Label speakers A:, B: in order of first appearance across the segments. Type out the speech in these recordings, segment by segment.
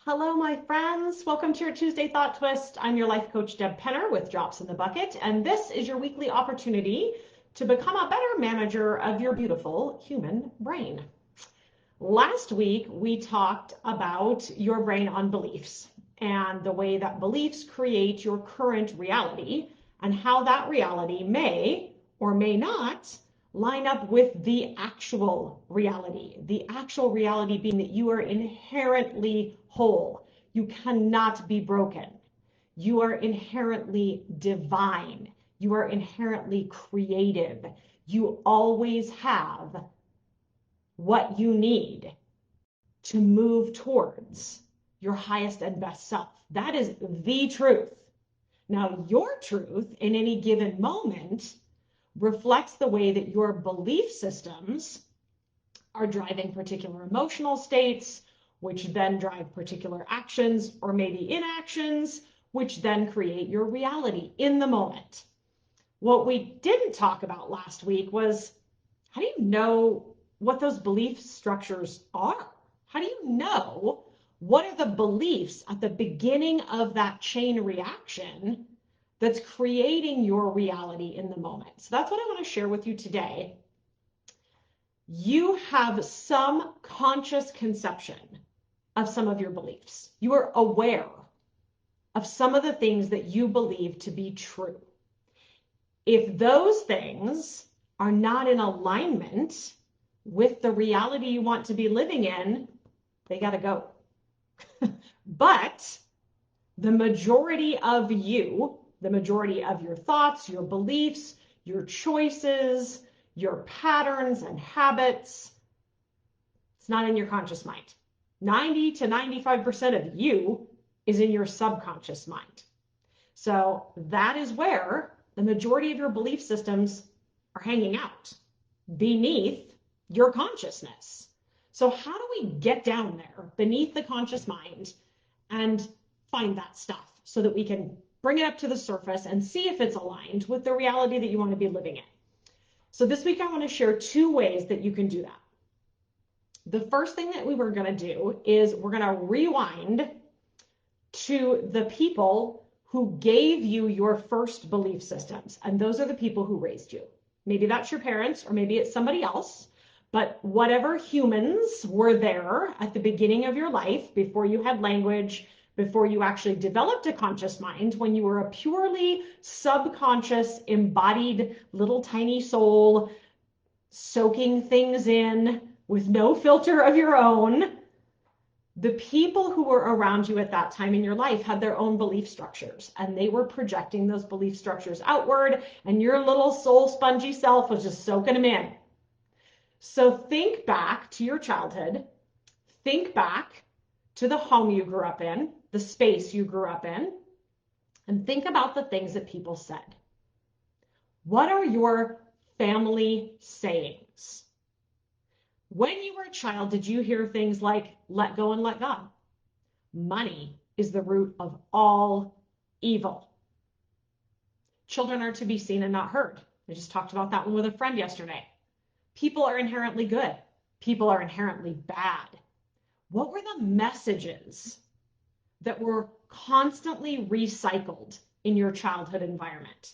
A: Hello, my friends. Welcome to your Tuesday Thought Twist. I'm your life coach, Deb Penner with Drops in the Bucket, and this is your weekly opportunity to become a better manager of your beautiful human brain. Last week, we talked about your brain on beliefs and the way that beliefs create your current reality and how that reality may or may not line up with the actual reality. The actual reality being that you are inherently whole. You cannot be broken. You are inherently divine. You are inherently creative. You always have what you need to move towards your highest and best self. That is the truth. Now, your truth in any given moment reflects the way that your belief systems are driving particular emotional states, which then drive particular actions or maybe inactions, which then create your reality in the moment. What we didn't talk about last week was, how do you know what those belief structures are? How do you know what are the beliefs at the beginning of that chain reaction that's creating your reality in the moment? So that's what I want to share with you today. You have some conscious conception of some of your beliefs. You are aware of some of the things that you believe to be true. If those things are not in alignment with the reality you want to be living in, they got to go. But the majority of you, the majority of your thoughts, your beliefs, your choices, your patterns and habits, it's not in your conscious mind. 90 to 95% of you is in your subconscious mind. So that is where the majority of your belief systems are hanging out, beneath your consciousness. So how do we get down there beneath the conscious mind and find that stuff so that we can bring it up to the surface and see if it's aligned with the reality that you want to be living in? So this week I want to share 2 ways that you can do that. The first thing that we were going to do is we're going to rewind to the people who gave you your first belief systems. And those are the people who raised you. Maybe that's your parents, or maybe it's somebody else. But whatever humans were there at the beginning of your life, before you had language, before you actually developed a conscious mind, when you were a purely subconscious, embodied little tiny soul, soaking things in with no filter of your own, the people who were around you at that time in your life had their own belief structures, and they were projecting those belief structures outward, and your little soul spongy self was just soaking them in. So think back to your childhood, think back to the home you grew up in, the space you grew up in, and think about the things that people said. What are your family sayings? When you were a child, did you hear things like, let go and let God? Money is the root of all evil. Children are to be seen and not heard. I just talked about that one with a friend yesterday. People are inherently good. People are inherently bad. What were the messages that were constantly recycled in your childhood environment?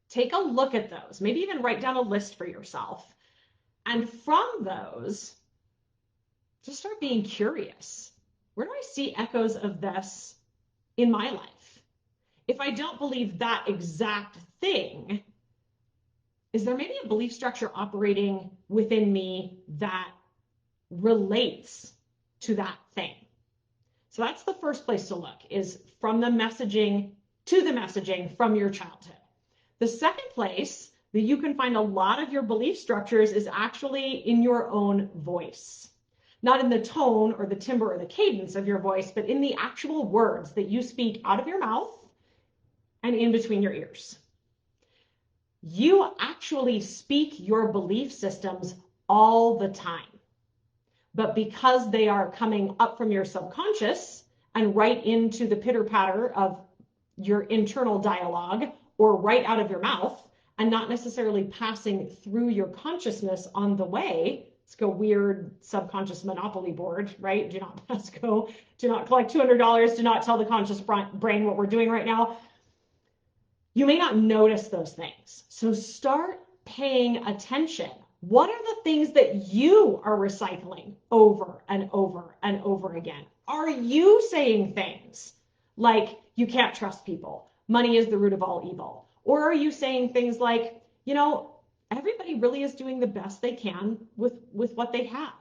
A: Take a look at those. Maybe even write down a list for yourself. And from those, just start being curious. Where do I see echoes of this in my life? If I don't believe that exact thing, is there maybe a belief structure operating within me that relates to that thing? So that's the first place to look, is from the messaging to the messaging from your childhood. The second place that you can find a lot of your belief structures is actually in your own voice. Not in the tone or the timbre or the cadence of your voice, but in the actual words that you speak out of your mouth and in between your ears. You actually speak your belief systems all the time. But because they are coming up from your subconscious and right into the pitter-patter of your internal dialogue, or right out of your mouth, and not necessarily passing through your consciousness on the way, It's like a weird subconscious monopoly board, right? Do not pass go, do not collect $200, do not tell the conscious brain what we're doing right now. You may not notice those things. So start paying attention. What are the things that you are recycling over and over and over again? Are you saying things like, you can't trust people, money is the root of all evil? Or are you saying things like, everybody really is doing the best they can with what they have?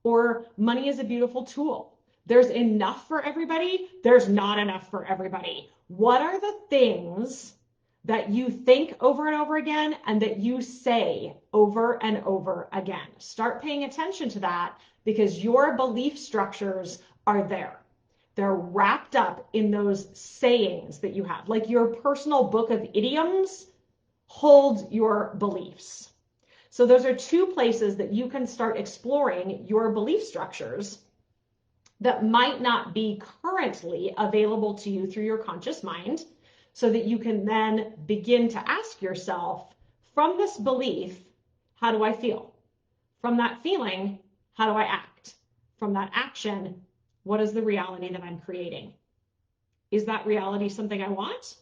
A: Or money is a beautiful tool. There's enough for everybody, there's not enough for everybody. What are the things that you think over and over again and that you say over and over again? Start paying attention to that, because your belief structures are there. They're wrapped up in those sayings that you have. Like your personal book of idioms holds your beliefs. So those are two places that you can start exploring your belief structures that might not be currently available to you through your conscious mind, so that you can then begin to ask yourself, from this belief, how do I feel? From that feeling, how do I act? From that action, what is the reality that I'm creating? Is that reality something I want?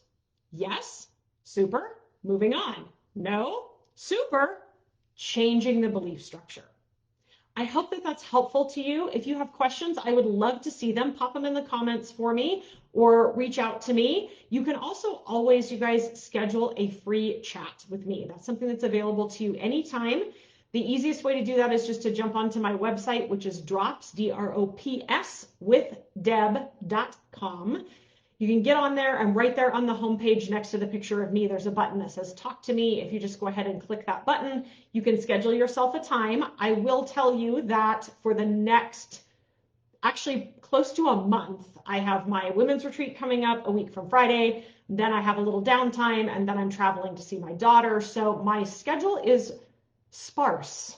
A: Yes. Super. Moving on. No. Super. Changing the belief structure. I hope that that's helpful to you. If you have questions, I would love to see them. Pop them in the comments for me or reach out to me. You can also always, you guys, schedule a free chat with me. That's something that's available to you anytime. The easiest way to do that is just to jump onto my website, which is drops, DROPS, with deb.com. You can get on there, and right there on the homepage next to the picture of me, there's a button that says talk to me. If you just go ahead and click that button, you can schedule yourself a time. I will tell you that for the next, actually close to a month, I have my women's retreat coming up a week from Friday. Then I have a little downtime, and then I'm traveling to see my daughter. So my schedule is sparse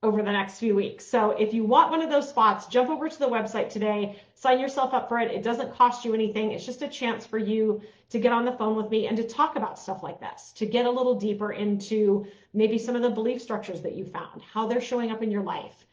A: over the next few weeks. So if you want one of those spots, jump over to the website today, sign yourself up for it. It doesn't cost you anything. It's just a chance for you to get on the phone with me and to talk about stuff like this, to get a little deeper into maybe some of the belief structures that you found, how they're showing up in your life.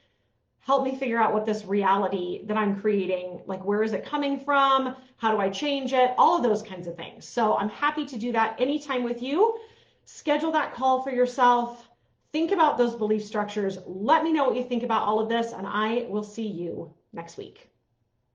A: Help me figure out what this reality that I'm creating, like, where is it coming from? How do I change it? All of those kinds of things. So I'm happy to do that anytime with you. Schedule that call for yourself. Think about those belief structures. Let me know what you think about all of this, and I will see you next week.